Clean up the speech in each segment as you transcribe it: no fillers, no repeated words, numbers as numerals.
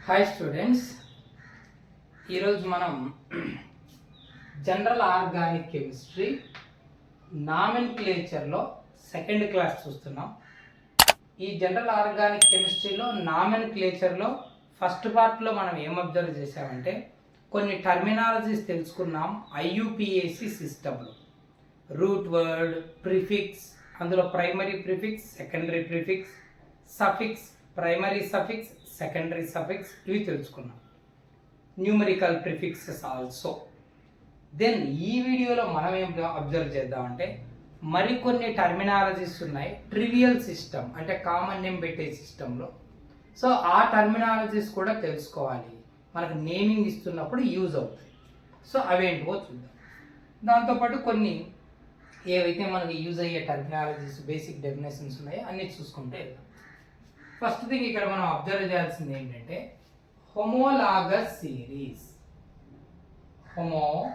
Hi students, ఈరోజు మనం general organic chemistry నామెన్క్లేచర్లో సెకండ్ క్లాస్ చూస్తున్నాం. ఈ జనరల్ ఆర్గానిక్ కెమిస్ట్రీలో నామెన్క్లేచర్లో ఫస్ట్ పార్ట్లో మనం ఏం అబ్జర్వ్ చేసామంటే కొన్ని టర్మినాలజీస్ తెలుసుకున్నాం. ఐయుపిఏసి సిస్టంలో రూట్ వర్డ్, ప్రిఫిక్స్, అందులో primary prefix, secondary prefix, suffix, primary suffix, secondary suffix ఇవి తెలుసుకున్నాం. Numerical prefixes also. దెన్ ఈ వీడియోలో మనం ఏం అబ్జర్వ్ చేద్దామంటే మరికొన్ని టర్మినాలజీస్ ఉన్నాయి ట్రివియల్ సిస్టమ్ అంటే కామన్ నేమ్ పెట్టే సిస్టంలో. సో ఆ టర్మినాలజీస్ కూడా తెలుసుకోవాలి, మనకు నేమింగ్ ఇస్తున్నప్పుడు యూజ్ అవుతాయి. సో అవేంటివో చూద్దాం. దాంతోపాటు కొన్ని ఏవైతే మనకి యూజ్ అయ్యే టర్మినాలజీస్, బేసిక్ డెఫినేషన్స్ ఉన్నాయో అన్నీ చూసుకుంటే వెళ్దాం. ఫస్ట్ థింగ్ ఇక్కడ మనం అబ్జర్వ్ చేయాల్సింది ఏంటంటే హోమోలాగస్ సిరీస్. హోమోలాగస్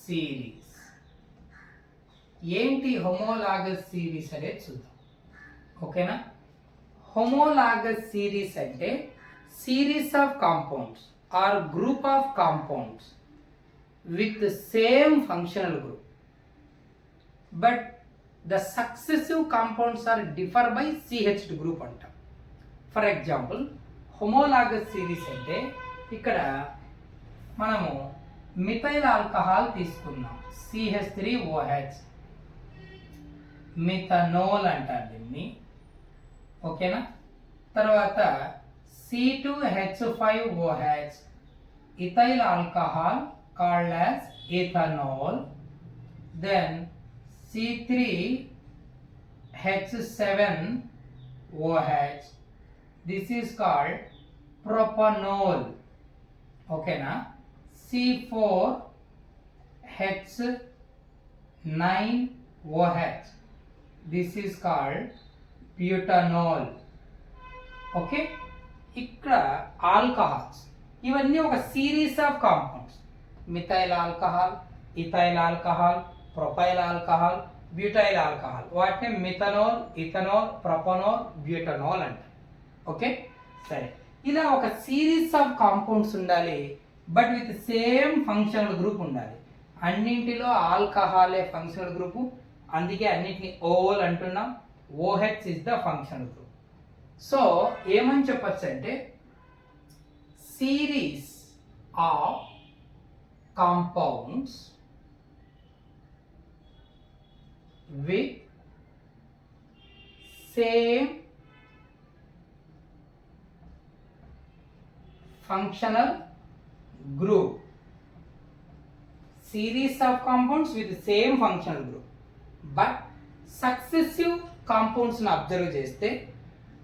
సిరీస్ ఏంటి? హోమోలాగస్ సిరీస్ అనేది చూద్దాం, ఓకేనా? హోమోలాగస్ సిరీస్ అంటే series of compounds or group of compounds with same functional group but the successive compounds are differ by CH group అంటాం. ఫర్ ఎగ్జాంపుల్ హోమోలాగస్ సిరీస్ అంటే ఇక్కడ మనము methyl alcohol తీసుకున్నాం, CH3OH, మిథనోల్ అంటారు దీన్ని, ఓకేనా? తర్వాత C2H5OH, ethyl alcohol called as ethanol. Then C3H7OH, this is called propanol, ఓకేనా? C4H9OH, this is called butanol. Okay, ఇక్కడ ఆల్కహాల్స్ ఇవన్నీ ఒక series of compounds. Methyl alcohol, ethyl alcohol, propyl alcohol, butyl alcohol, వాటిని methanol, ethanol, ప్రొపనోల్, butanol అంటారు. Okay, సరే. ఇలా ఒక series of compounds ఉండాలి, but with same functional group ఉండాలి. అన్నింటిలో ఆల్కహాలే ఫంక్షనల్ గ్రూపు, అందుకే అన్నింటిని ఓల్ అంటున్నాం. OH is the functional group. So ఏమని చెప్పచ్చు అంటే series of compounds with same functional group. Series of compounds with same functional group but successive compounds ని observe చేస్తే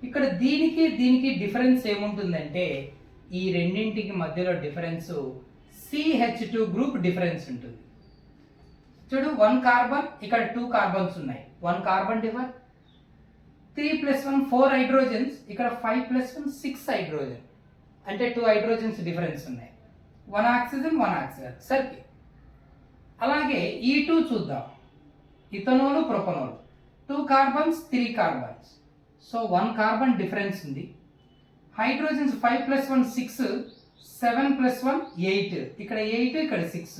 ఇక్కడ దీనికి దీనికి డిఫరెన్స్ ఏముంటుందంటే ఈ రెండింటికి మధ్యలో డిఫరెన్స్ CH2 గ్రూప్ డిఫరెన్స్ ఉంటుంది. చూడు, 1 కార్బన్, ఇక్కడ 2 కార్బన్స్ ఉన్నాయి, 1 కార్బన్ డిఫర్. 3+1 4 హైడ్రోజన్స్, ఇక్కడ 5+1 6 హైడ్రోజన్, అంటే 2 హైడ్రోజన్స్ డిఫరెన్స్ ఉన్నాయి. 1 ఆక్సిజన్ 1 ఆక్సిజన్ సర్కి. అలాగే E2 చూద్దాం, ఇథనోలు, ప్రొపనోల్, 2 carbons 3 carbons, so 1 carbon difference ఉంది. హైడ్రోజన్స్ 5+1 6, 7+1 8, ఇక్కడ 8 ఇక్కడ 6,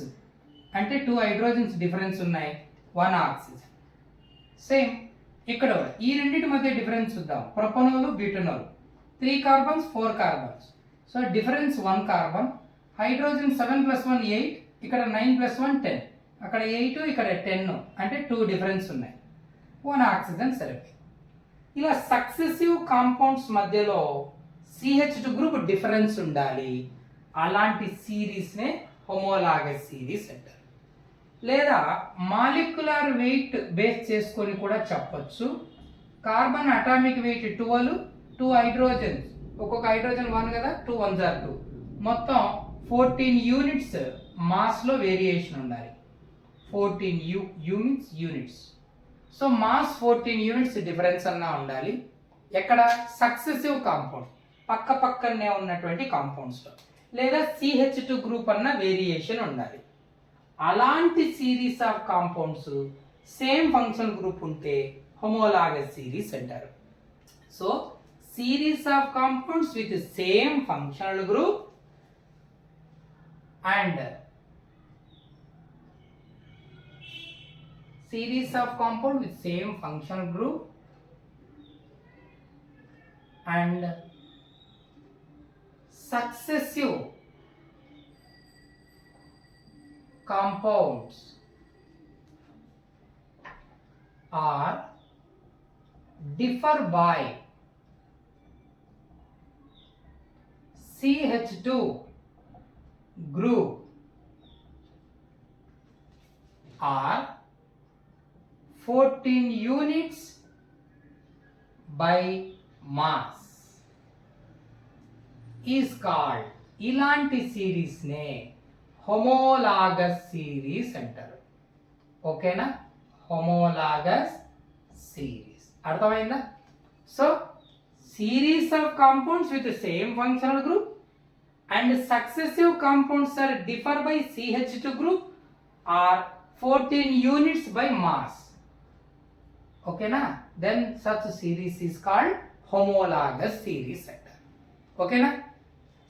అంటే 2 హైడ్రోజన్స్ డిఫరెన్స్ ఉన్నాయి, 1 ఆక్సిజన్. సేమ్ ఇక్కడ ఈ రెండింటి మధ్య డిఫరెన్స్ చూద్దాం, propanol, butanol, 3 carbons 4 carbons, so difference 1 carbon. Hydrogen 7+1 8, ఇక్కడ 9+1 10, అక్కడ 8 ఇక్కడ 10, అంటే 2 డిఫరెన్స్ ఉన్నాయి, 1 ఆక్సిజన్ సరిపోయి. ఇలా సక్సెసివ్ కాంపౌండ్స్ మధ్యలో CH2 గ్రూప్ డిఫరెన్స్ ఉండాలి. అలాంటి సిరీస్నే హోమోలాగస్ సిరీస్ అంటారు. లేదా మాలిక్యులర్ వెయిట్ బేస్ చేసుకొని కూడా చెప్పొచ్చు. కార్బన్ అటామిక్ వెయిట్ 12, 2 హైడ్రోజన్స్, ఒక్కొక్క హైడ్రోజన్ 1 కదా, 2 1s are 2, మొత్తం 14 యూనిట్స్ మాస్లో వేరియేషన్ ఉండాలి. 14 units, so mass 14 units difference అన్నా ఉండాలి. ఎక్కడ? సక్సెసివ్ కాంపౌండ్, పక్క పక్కనే ఉన్నటువంటి కాంపౌండ్స్లో. లేదా CH2 గ్రూప్ అన్న వేరియేషన్ ఉండాలి. అలాంటి series of compounds same function group ఉంటే హోమోలాగస్ సిరీస్ అంటారు. So series of compounds with the same functional group and series of compound with same functional group and successive compounds are differ by CH2 group are 14 units by mass is called, ఇలాంటి series నే homologous series అంటారు. ఓకేనా? Homologous series అర్థమైందా? So series of compounds with same functional group and successive compounds are differ by CH2 group or 14 units by mass. ఓకేనా? Then such series is called homologous series అంటారు. ఓకేనా?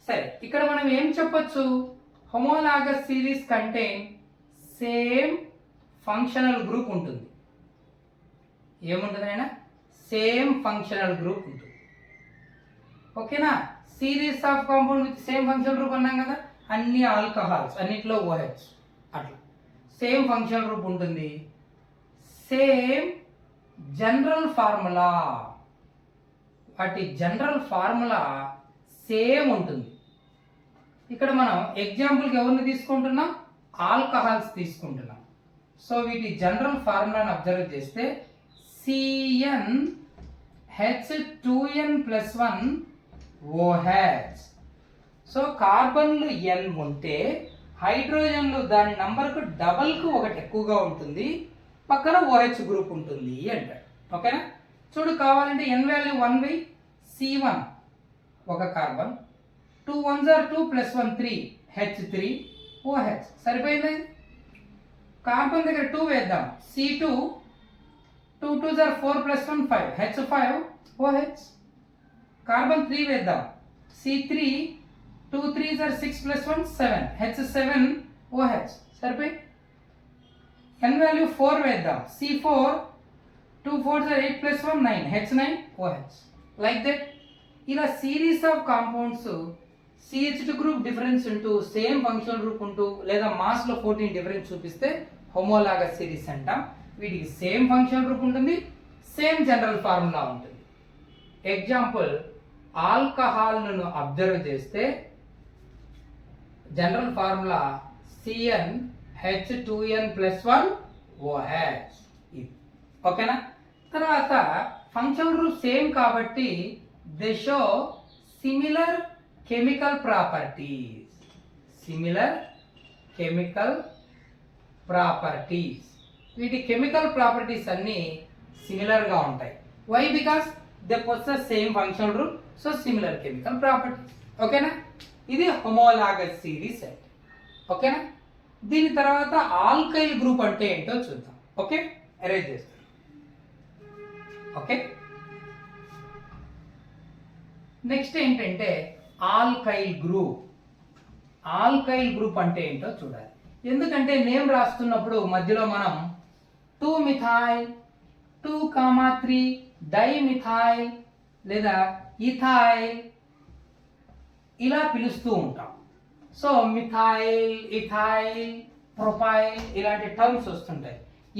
సరే, ఇక్కడ మనం ఏం చెప్పొచ్చు? హోమోలాగస్ సిరీస్ కంటైన్ సేమ్ ఫంక్షనల్ గ్రూప్ ఉంటుంది. ఏముంటుంది అయినా? సేమ్ ఫంక్షనల్ గ్రూప్ ఉంటుంది. ఓకేనా? Series of compound with same functional group అన్నాం కదా, అన్ని ఆల్కహాల్స్, అన్నిట్లో OH, అట్లా సేమ్ ఫంక్షనల్ గ్రూప్ ఉంటుంది. సేమ్ జనరల్ ఫార్ములా, వాటి జనరల్ ఫార్ములా సేమ్ ఉంటుంది. ఇక్కడ మనం ఎగ్జాంపుల్కి ఎవరిని తీసుకుంటున్నాం? ఆల్కహాల్స్ తీసుకుంటున్నాం. సో వీటి జనరల్ ఫార్ములాను అబ్జర్వ్ చేస్తే CnH2n+1OH. సో కార్బన్లు n ఉంటే హైడ్రోజన్లు దాని నంబర్కు డబల్కు ఒకటి ఎక్కువగా ఉంటుంది, పక్కన OH గ్రూప్ ఉంటుంది అంటారు. ఓకేనా? చూడు, కావాలంటే n వాల్యూ 1/C1 ఒక కార్బన్, 2 1s are 2 + 1 3 H3OH. సరిపోయింది. కార్బన్ దగ్గర 2 వేద్దాం, C2 2 2s are 4 + 1 5 H5OH. Carbon 3 వేద్దాం, C3 2 3s are 6 + 1 7 H7OH. సరిపోయి. n వాల్యూ 4 వేద్దాం, C4 2 4s are 8 + 1 9 H9OH. Like that. ఇలా series of compounds CH2 group difference ఉంటూ same functional group ఉంటూ లేదా మాస్ లో 14 డిఫరెన్స్ చూపిస్తే హోమోలాగస్ సిరీస్ అంటాం. వీటికి సేమ్ ఫంక్షనల్ గ్రూప్ ఉంటుంది, సేమ్ జనరల్ ఫార్ములా ఉంటుంది. ఎగ్జాంపుల్, ఆల్కహాల్ను అబ్జర్వ్ చేస్తే జనరల్ ఫార్ములా CnH2n+1OH. ఇది ఓకేనా? తర్వాత ఫంక్షనల్ గ్రూప్ సేమ్ కాబట్టి they show similar chemical properties. Similar chemical properties, వీటి కెమికల్ ప్రాపర్టీస్ అన్ని సిమిలర్ గా ఉంటాయి. Why? Because they possess same functional group, so similar chemical properties. ఓకేనా? ఇది హోమోలాగస్ సిరీస్ అంటే. ఓకేనా? దీని తర్వాత ఆల్కైల్ గ్రూప్ అంటే ఏంటో చూద్దాం. ఓకే, అరేంజ్ చేస్తాం. ఓకే, నెక్స్ట్ ఏంటంటే ఆల్కైల్ గ్రూప్. ఆల్కైల్ గ్రూప్ అంటే ఏంటో చూడాలి. ఎందుకంటే నేమ్ రాస్తున్నప్పుడు మధ్యలో మనం 2-మిథైల్ 2,3 డైమిథైల్ లేదా ఇథైల్ ఇలా పిలుస్తూ ఉంటాం. సో మిథైల్, ఇథైల్, ప్రొపైల్ ఇలాంటి టర్మ్స్ వస్తుంటాయి.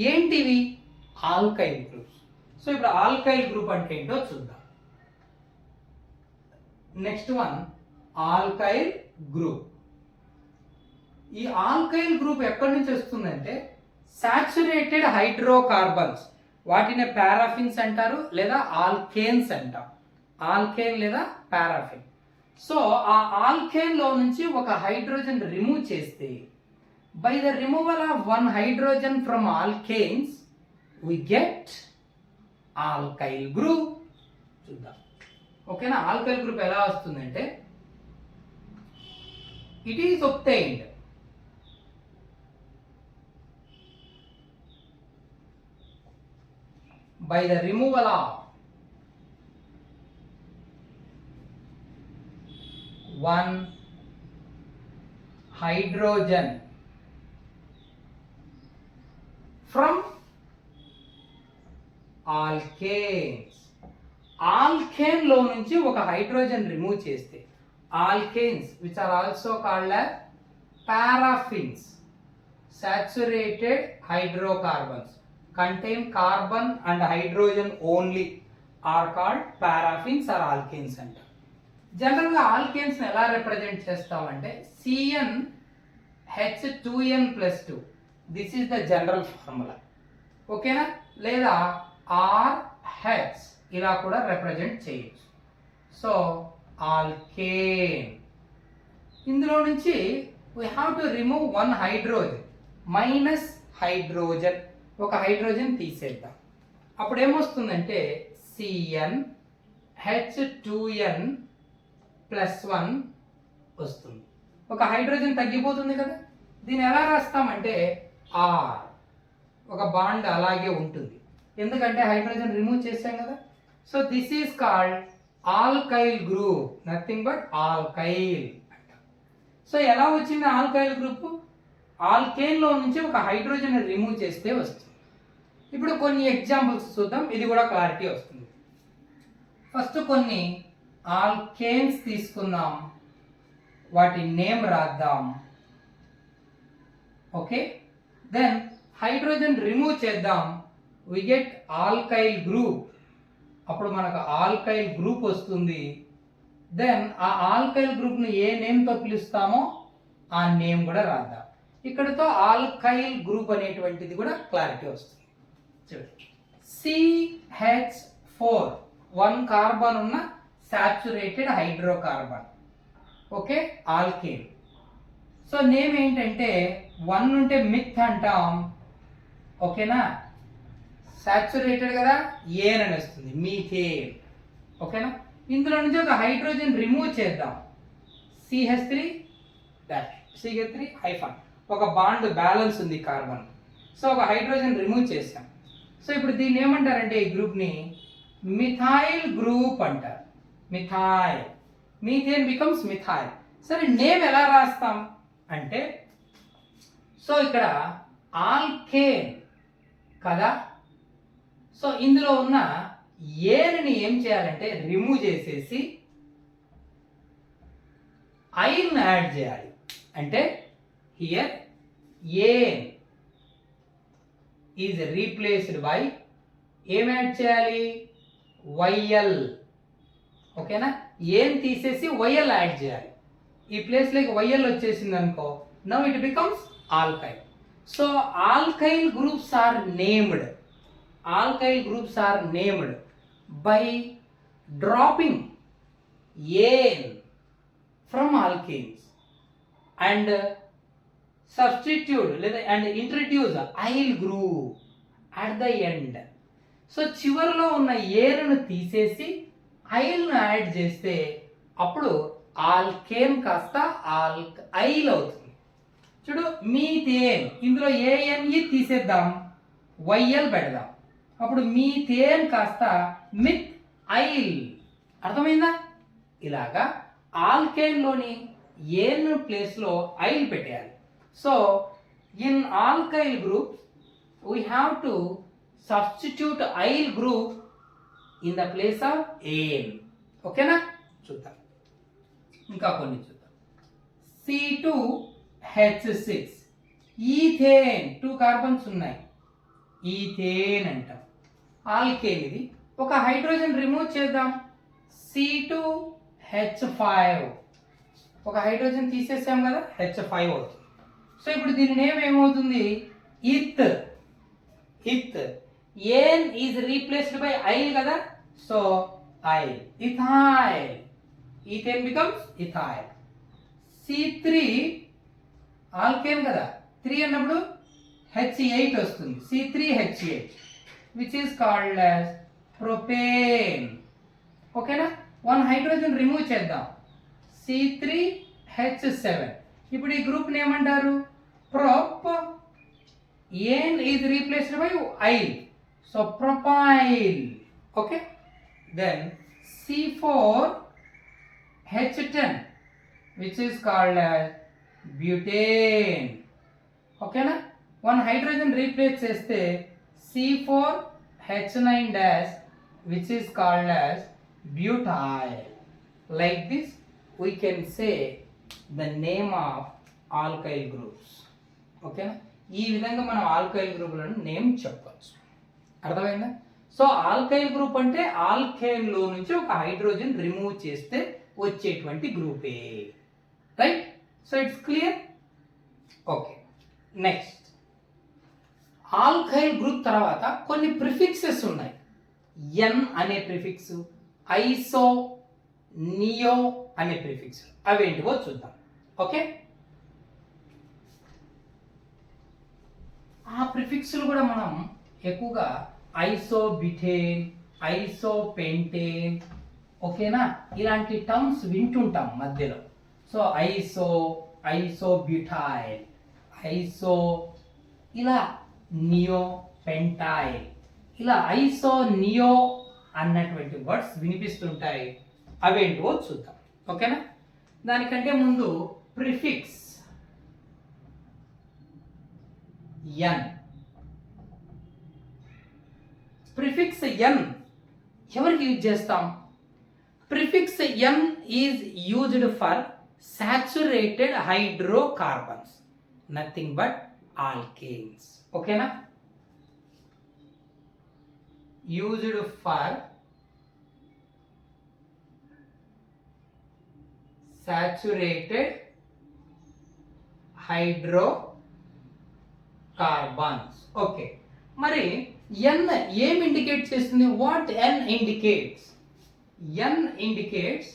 ఏంటివి? Alkyl groups. సో ఇప్పుడు ఆల్కైల్ గ్రూప్ అంటే ఏంటో చూద్దాం. Next one, alkyl group. ఈ ఆల్కైల్ గ్రూప్ ఎక్కడి నుంచి వస్తుందంటే సాచురేటెడ్ హైడ్రోకార్బన్స్, వాటిని పారాఫిన్స్ అంటారు లేదా ఆల్కేన్స్ అంటాం. ఆల్కేన్ లేదా పారాఫిన్. సో ఆ ఆల్కేన్ లో నుంచి ఒక హైడ్రోజన్ రిమూవ్ చేస్తే by the removal of one hydrogen from alkanes we get alkyl group. చూద్దాం. ఓకేనా? ఆల్కైల్ గ్రూప్ ఎలా వస్తుందంటే it is obtained by the removal of one hydrogen from alkanes. Alkane లో నుంచి ఒక హైడ్రోజన్ రిమూవ్ చేస్తే alkanes which are also called as paraffins, saturated hydrocarbons contain carbon and hydrogen only are called paraffins or alkanes అంటారు. General గా alkanes ఎలా represent చేస్తామంటే CnH2n+2 this is the general formula, ఓకేనా, లేదా RH ఇలా కూడా represent చేయొచ్చు. సో ఆల్కేన్, ఇందులో నుంచి we have to remove one hydrogen, minus hydrogen, ఒక హైడ్రోజన్ తీసేద్దాం. అప్పుడు ఏమొస్తుందంటే CnH2n+1 వస్తుంది. ఒక హైడ్రోజన్ తగ్గిపోతుంది కదా. దీన్ని ఎలా రాస్తామంటే R, ఒక బాండ్ అలాగే ఉంటుంది ఎందుకంటే హైడ్రోజన్ రిమూవ్ చేసాం కదా. So this is called alkyl group, nothing but alkyl. So ఎలా వచ్చింది ఆల్కైల్ గ్రూప్? ఆల్కేన్ లో నుంచి ఒక హైడ్రోజన్ రిమూవ్ చేస్తే వస్తుంది. ఇప్పుడు కొన్ని ఎగ్జాంపుల్స్ చూద్దాం, ఇది కూడా క్లారిటీ వస్తుంది. ఫస్ట్ కొన్ని ఆల్కేన్స్ తీసుకుందాం, వాటి నేమ్ రాద్దాం. ఓకే, దెన్ హైడ్రోజన్ రిమూవ్ చేద్దాం, వి గెట్ ఆల్కైల్ గ్రూప్. అప్పుడు మనకు ఆల్కైల్ గ్రూప్ వస్తుంది. దెన్ ఆ ఆల్కైల్ గ్రూప్ ను ఏ నేమ్ తో పిలుస్తామో ఆ నేమ్ కూడా రాద్దాం. ఇక్కడతో ఆల్కైల్ గ్రూప్ అనేటువంటిది కూడా క్లారిటీ వస్తుంది. చూడండి, CH4 1 కార్బన్ ఉన్న saturated hydrocarbon, okay, alkane. So name ఏంటంటే 1 ఉంటే మిత్ అంటాం, ఓకేనా, సాచురేటెడ్ కదా, ఏన్ అని వస్తుంది, మీథేన్, ఓకేనా. ఇందులో నుంచి ఒక హైడ్రోజన్ రిమూవ్ చేద్దాం, CH3 హైఫన్, ఒక బాండ్ బ్యాలెన్స్ ఉంది కార్బన్. సో ఒక హైడ్రోజన్ రిమూవ్ చేసాం. సో ఇప్పుడు దీన్ని ఏమంటారంటే ఈ గ్రూప్ని మిథైల్ గ్రూప్ అంటారు. Methyl, methane becomes methyl. సరే నేమ్ ఎలా రాస్తాం అంటే, సో ఇక్కడ ఆల్కేన్ కదా, సో ఇందులో ఉన్న ఏని ఏం చేయాలంటే రిమూవ్ చేసేసి ఐన్ యాడ్ చేయాలి. అంటే here ane is replaced by ఏం యాడ్ చేయాలి, వైఎల్, ఓకేనా. ఏం తీసేసి వైఎల్ యాడ్ చేయాలి. ఈ ప్లేస్లోకి వైఎల్ వచ్చేసింది అనుకో, now it becomes alkyl. So alkyl groups are named, alkyl groups are named by dropping ane from alkanes and substitute and introduce aryl group at the end. So చివరిలో ఉన్న ఏను తీసేసి ఐల్ను add చేస్తే అప్పుడు ఆల్కేన్ కాస్త I'll అవుతుంది. చూడు, methane, ఇందులో ఏఎన్ఈ తీసేద్దాం, వైఎల్ పెడదాం, అప్పుడు మీథేన్ కాస్త మిత్ ఐల్. అర్థమైందా? ఇలాగా ఆల్కేన్ లోని ఏన్ ప్లేస్ లో ఐల్ పెట్టేయాలి. So in alkyl group we have to substitute yl group in the place of ane. ఓకేనా? చూద్దాం, ఇంకా కొన్ని చూద్దాం. C2H6 ఈథేన్, 2 కార్బన్స్ ఉన్నాయి, ఈథేన్ అంటాం. ఆల్కేన్ ఇది. ఒక హైడ్రోజన్ రిమూవ్ చేద్దాం, C2H5, ఒక హైడ్రోజన్ తీసేసాం కదా, H5 అవుతుంది. సో ఇప్పుడు దీని నేమ్ ఏమవుతుంది, ఇత్. ఇత్, ఏన్ ఈజ్ రీప్లేస్డ్ బై ఐల్ కదా, so I'll, ethyl. Ethane becomes ethyl. C3 alkane కదా, 3 అన్నప్పుడు H8 వస్తుంది, C3H8 which is called as propane. ఓకేనా? 1 హైడ్రోజన్ రిమూవ్ చేద్దాం, C3H7. ఇప్పుడు ఈ గ్రూప్ ఏమంటారు, prop. Ane is replaced by yl, so propyl. Okay, then C4H10 which is called as butane. ఓకేనా, 1 hydrogen replace చేస్తే C4H9 dash which is called as butyl. Like this we can say the name of alkyl groups. ఓకేనా, ఈ విధంగా మనం alkyl గ్రూపులను name చెప్పవచ్చు. అర్థమైందా? So alkyl group అంటే alkane లో నుంచి ఒక హైడ్రోజన్ రిమూవ్ చేస్తే వచ్చేటువంటి గ్రూపే. Right? So it's clear. Okay, next alkyl group తర్వాత కొన్ని ప్రిఫిక్సెస్ ఉన్నాయి. ఎన్ అనే ప్రిఫిక్స్, ఐసో, నియో అనే ప్రిఫిక్స్, అవేంటివో చూద్దాం. ఓకే, ఆ ప్రిఫిక్స్లు కూడా మనం ఎక్కువగా ఐసోబ్యూటేన్, ఐసోపెంటేన్, ఓకేనా, ఇలాంటి టర్మ్స్ వింటుంటాం మధ్యలో. సో ఐసోబ్యూటైల్, ఐసో, ఇలా నియో పెంటైల్, ఇలా ఐసో నియో అన్నటువంటి వర్డ్స్ వినిపిస్తుంటాయి. అవేంటివో చూద్దాం. ఓకేనా, దానికంటే ముందు ప్రిఫిక్స్ ఎన్. ప్రిఫిక్స్ ఎన్ ఎవరికి యూజ్ చేస్తాం? Prefix n is used for saturated hydrocarbons, nothing but alkanes. ఓకేనా, used for saturated hydrocarbons. Okay, మరి ఎన్ ఏం ఇండికేట్ చేస్తుంది? What n indicates? N indicates,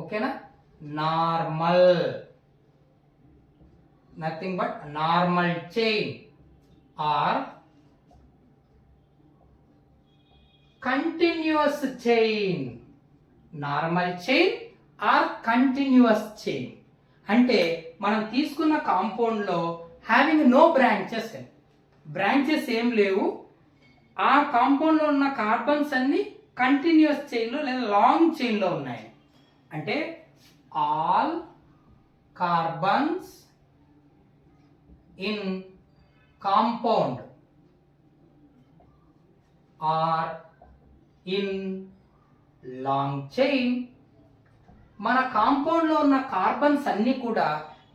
ఓకేనా, normal, nothing but normal chain or continuous chain. Normal chain or continuous chain అంటే మనం తీసుకున్న compound లో having no branches, branches ఏం లేవు, ఆ కాంపౌండ్ లో ఉన్న కార్బన్స్ అన్ని కంటిన్యూస్ చైన్ లో లేదా లాంగ్ చైన్ లో ఉన్నాయి. అంటే all carbons in compound are in long chain. మన కాంపౌండ్ లో ఉన్న కార్బన్స్ అన్ని కూడా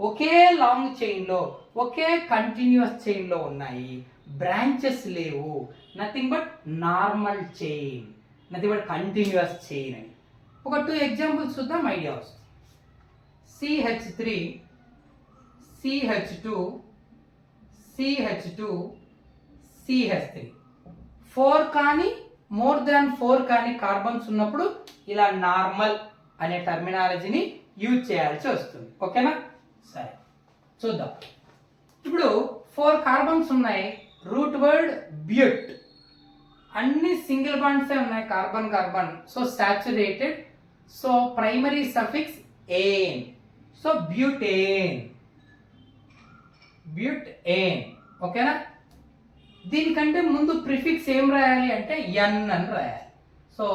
ఒకే లాంగ్ చైన్ లో, ఒకే కంటిన్యూస్ చైన్ లో ఉన్నాయి, బ్రాంచెస్ లేవు, nothing but normal chain, nothing but continuous chain అని. ఒక 2 ఎగ్జాంపుల్స్ చూద్దాం, ఐడియా వస్తుంది. CH3, CH2, CH2, CH3, 4 కానీ మోర్ దాన్ 4 కానీ కార్బన్స్ ఉన్నప్పుడు ఇలా నార్మల్ అనే టర్మినాలజీని యూజ్ చేయాల్సి వస్తుంది. ఓకేనా, సరే చూద్దాం. ఇప్పుడు 4 కార్బన్స్ ఉన్నాయి, రూట్ వర్డ్ బ్యూట్, అన్ని సింగిల్ బాండ్సే ఉన్నాయి, carbon carbon, so saturated, so primary suffix ane, so butane, butane. ఓకేనా, దీనికంటే ముందు ప్రిఫిక్స్ ఏం రాయాలి అంటే ఎన్ అని రాయాలి. So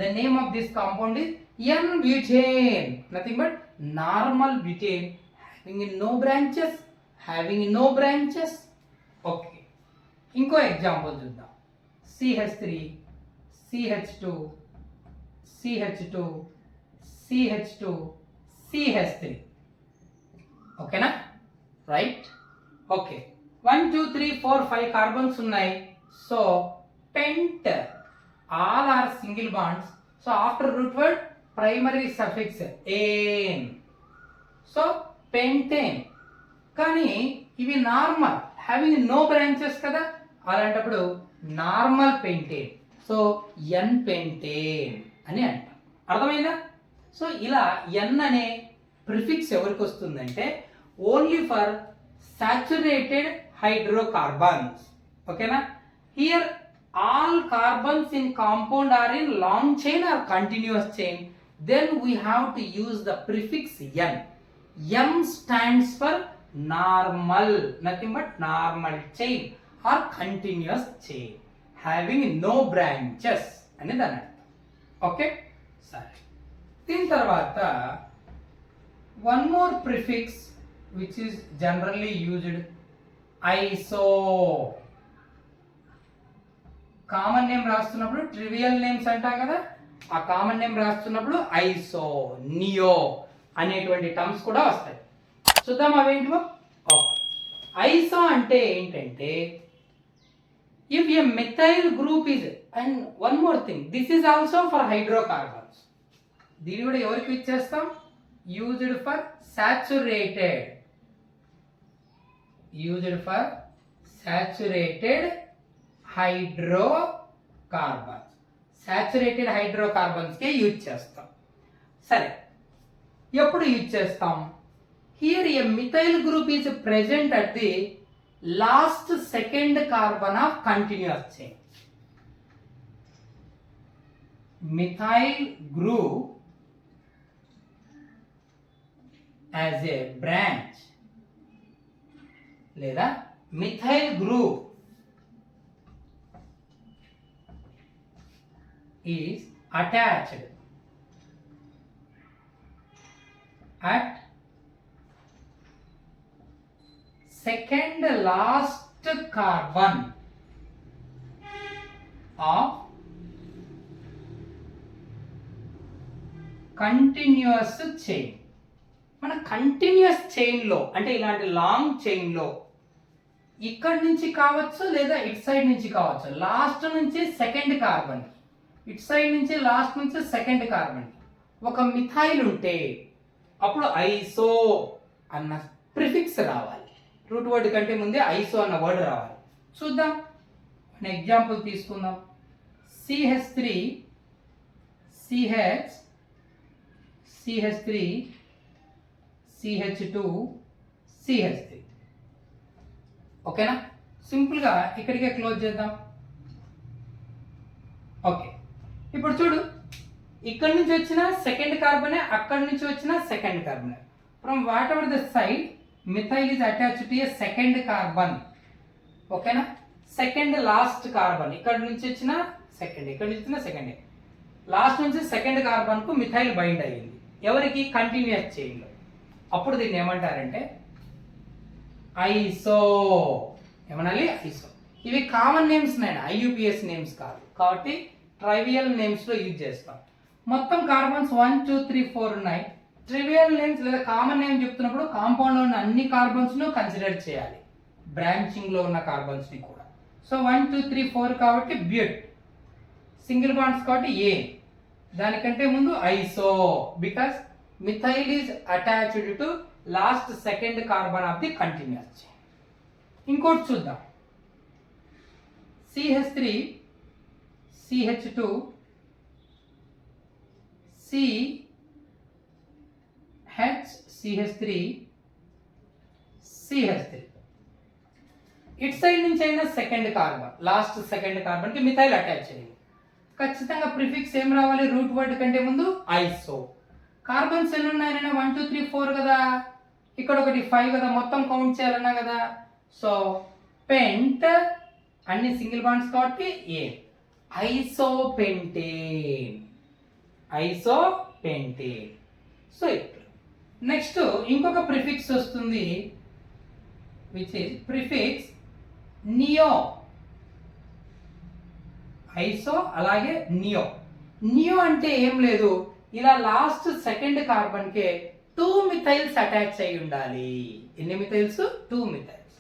the name of this compound is N butane, nothing but normal butane, having no branches, having no branches. Okay, ఇంకో example చూద్దాం. CH3, CH2, CH2, CH2, CH3. ఓకేనా, రైట్? ఓకే, 1 2 3 4 5 కార్బన్స్ ఉన్నాయి. So pent, all are single bonds, so after root word primary suffix ane, so pentane. కానీ ఇవి normal, having no branches కదా, అలాంటప్పుడు normal pentane, so N pentane అని అంటాం. అర్థమైందా? So ఇలా ఎన్ అనే ప్రిఫిక్స్ ఎవరికి వస్తుందంటే ఓన్లీ ఫర్ సాచురేటెడ్ హైడ్రోకార్బన్స్. ఓకేనా, here all carbons in compound are in long chain or continuous chain, then we have to use the prefix N. M stands for normal, nothing but normal chain or continuous chain having no branches అని దాని అర్థం. Okay, సరే. దీని తర్వాత one more prefix which is generally used, iso. Common name రాస్తున్నప్పుడు trivial names అంటాం కదా, ఆ కామన్ నేమ్ రాస్తున్నప్పుడు ఐసో, నియో అనేటువంటి టర్మ్స్ కూడా వస్తాయి. చూద్దాం అవేంటివో. ఓకే, ఐసో అంటే ఏంటంటే if a methyl group is, and one more thing, this is also for hydrocarbons. దీన్ని కూడా ఎవరికి ఇచ్చేస్తాం? Used for saturated, used for saturated hydrocarbons. Saturated హైడ్రోకార్బన్స్కే యూజ్ చేస్తాం. సరే, ఎప్పుడు యూజ్ చేస్తాం? Here a methyl group is present at the last second carbon of continuous chain. Methyl group as a branch లేదా methyl group is attached at second last carbon of continuous chain. మన continuous chain లో అంటే ఇలాంటి long chain లో ఇక్కడి నుంచి కావచ్చు లేదా ఇట్ సైడ్ నుంచి కావచ్చు, లాస్ట్ నుంచి సెకండ్ కార్బన్, ఇట్ సైడ్ నుంచి లాస్ట్ నుంచి సెకండ్ కార్బన్ ఒక మిథైల్ ఉంటే అప్పుడు ఐసో అన్న ప్రిఫిక్స్ రావాలి. రూట్ వర్డ్ కంటే ముందే ఐసో అన్న వర్డ్ రావాలి. చూద్దాం, ఎగ్జాంపుల్ తీసుకుందాం. CH3 CH CH3 CH2 CH3. ఓకేనా? సింపుల్గా ఇక్కడికే క్లోజ్ చేద్దాం. ఓకే, ఇప్పుడు చూడు, ఇక్కడ నుంచి వచ్చిన సెకండ్ కార్బనే, అక్కడ నుంచి వచ్చిన సెకండ్ కార్బనే. From whatever the side methyl is attached to a second carbon. ఓకేనా? సెకండ్ లాస్ట్ కార్బన్, ఇక్కడ నుంచి వచ్చిన సెకండ్, ఇక్కడ నుంచి వచ్చిన సెకండ్, లాస్ట్ నుంచి సెకండ్ కార్బన్ కు మిథైల్ బైండ్ అయ్యింది. ఎవరికి? కంటిన్యూస్ చైన్ లో. అప్పుడు దీన్ని ఏమంటారంటే ఐసో. ఏమనాలి? ఐసో. ఇవి కామన్ నేమ్స్ నేను, IUPAC నేమ్స్ కాదు కాబట్టి ట్రైవియల్ నేమ్స్ లో యూజ్ చేస్తాం. మొత్తం కార్బన్స్ 1 2 3 4 ఉన్నాయి. ట్రివియల్ నేమ్స్ లేదా కామన్ నేమ్ చెప్తున్నప్పుడు కాంపౌండ్ లో ఉన్న అన్ని కార్బన్స్ ను కన్సిడర్ చేయాలి, బ్రాంచింగ్ లో ఉన్న కార్బన్స్ ని కూడా. సో 1 2 3 4 కాబట్టి బ్యూట్, సింగిల్ బాండ్స్ కాబట్టి ఏ, దానికంటే ముందు iso because methyl is attached to last second carbon of the continuous chain. ఇంకోటి చూద్దాం. CH3 CH2 CH3 CH3. It side నుంచి అయినా second carbon, last second carbon కి మిథైల్ అటాచ్ అయ్యింది. ఖచ్చితంగా ప్రిఫిక్స్ ఏం రావాలి? రూట్ వర్డ్ కంటే ముందు ఐసో. కార్బన్స్ ఎన్ని ఉన్నాయన్నా? 1 2 3 4 కదా, ఇక్కడ ఒకటి 5 కదా, మొత్తం కౌంట్ చేయాలన్నా కదా. సో పెంట్, అన్ని సింగిల్ బాండ్స్ కాబట్టి ఏ, ఐసోపెంటేన్, ఐసోపెంటేన్. సో ఇప్పుడు నెక్స్ట్ ఇంకొక ప్రిఫిక్స్ వస్తుంది which is prefix neo. Iso అలాగే నియో. నియో అంటే ఏం లేదు, ఇలా లాస్ట్ సెకండ్ కార్బన్ కే 2 మిథైల్స్ అటాచ్ అయి ఉండాలి. ఎన్ని మిథైల్స్? 2 మిథైల్స్.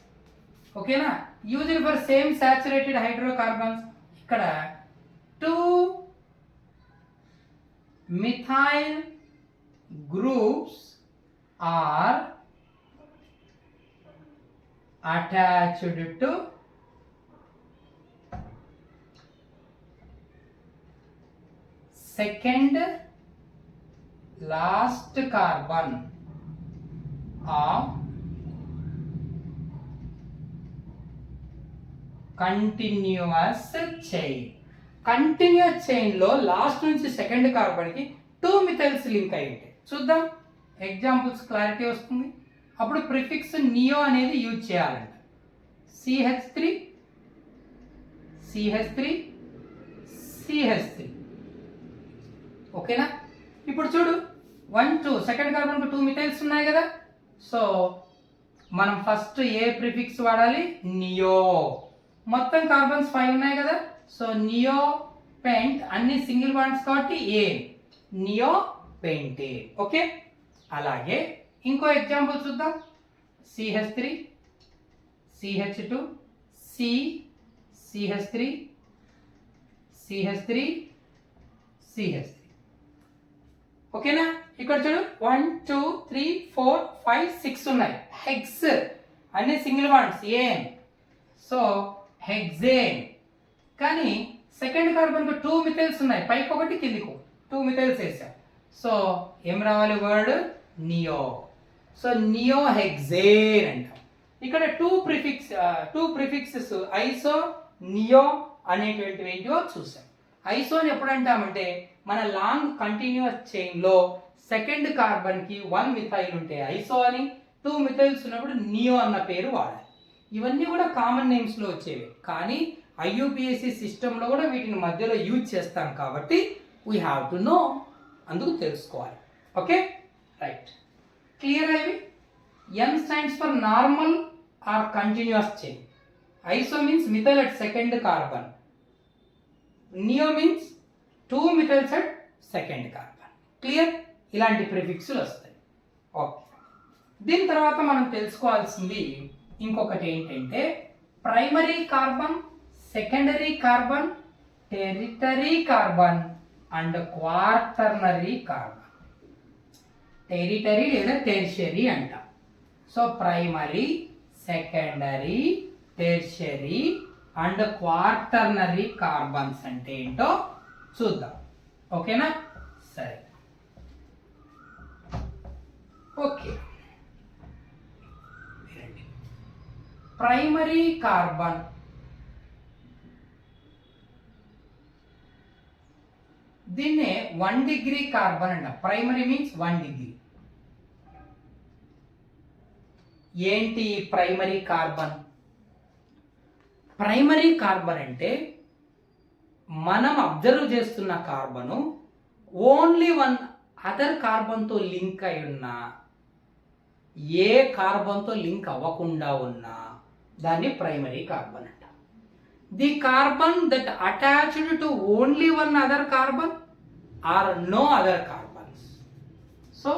ఓకేనా? Used for same saturated hydrocarbons. ఇక్కడ 2 methyl groups are attached to second last carbon of continuous chain. Continuous chain లో లాస్ట్ నుంచి సెకండ్ కార్బన్ కి 2 మిథైల్స్ లింక్ అయి ఉంటాయి. చూద్దాం, ఎగ్జాంపుల్స్ క్లారిటీ వస్తుంది. అప్పుడు ప్రిఫిక్స్ నియో అనేది యూజ్ చేయాలంట. CH3 CH3 CH3. ఓకేనా? ఇప్పుడు చూడు, 2 సెకండ్ కార్బన్ 2 మిథైల్స్ ఉన్నాయి కదా. సో మనం ఫస్ట్ ఏ ప్రిఫిక్స్ వాడాలి, నియో. మొత్తం కార్బన్స్ 5 ఉన్నాయి కదా. సో నియో పెంట్, అన్ని సింగిల్ బాండ్స్ కాబట్టి ఏ, నియో పెంటేన్. ఓకే, అలాగే ఇంకో ఎగ్జాంపుల్ చూద్దాం. CH3 CH2 C CH3 CH3 CH3. ఓకేనా? ఇక్కడ చూడు 1 2 3 4 5 6 ఉన్నాయి. హెక్స్ అన్ని సింగిల్ బాండ్స్ ఏం. So hexane. కానీ సెకండ్ కార్బన్ 2 మిథైల్స్ ఉన్నాయి, పైకి ఒకటి కిందికి 2 మిథైల్స్ వేసాం. సో ఏం రావాలి word, neo. So neo hexane అంటాం. ఇక్కడ టూ ప్రిఫిక్సెస్ ఐసో నియో అనేటువంటివి ఏంటివో చూసాం. ఐసోని ఎప్పుడు అంటామంటే మన లాంగ్ కంటిన్యూస్ చైన్లో సెకండ్ కార్బన్కి 1 మిథైల్ ఉంటే ఐసో అని, 2 మిథైల్స్ ఉన్నప్పుడు నియో అన్న పేరు వాడాలి. ఇవన్నీ కూడా కామన్ నేమ్స్లో వచ్చేవి, కానీ ఐయుపిఎస్సి సిస్టంలో కూడా వీటిని మధ్యలో యూజ్ చేస్తాం కాబట్టి వీ హ్యావ్ టు నో, అందుకు తెలుసుకోవాలి. ఓకే, రైట్, క్లియర్ అయ్యి. N stands for normal or continuous chain. Iso means methyl at second carbon. Neo means 2 methyls at second carbon. Clear? ఇలాంటి ప్రిఫిక్స్లు వస్తాయి. ఓకే, దీని తర్వాత మనం తెలుసుకోవాల్సింది ఇంకొకటి ఏంటంటే primary carbon, secondary carbon, territory carbon and quaternary carbon. Territory లేదా tertiary అంటాం. So primary, secondary, tertiary and quaternary carbons అంటే ఏంటో చూద్దాం. ఓకేనా? సరే, ఓకే. ప్రైమరీ కార్బన్ దీన్నే 1 డిగ్రీ కార్బన్ అంట. Primary means 1 degree. ఏంటి ప్రైమరీ కార్బన్? ప్రైమరీ కార్బన్ అంటే మనం అబ్జర్వ్ చేస్తున్న కార్బను ఓన్లీ 1 అదర్ కార్బన్తో లింక్ అయి ఉన్నా, ఏ కార్బన్తో లింక్ అవ్వకుండా ఉన్నా దాన్ని ప్రైమరీ కార్బన్ అంట. The carbon that attached to only 1 other carbon or no other carbons. So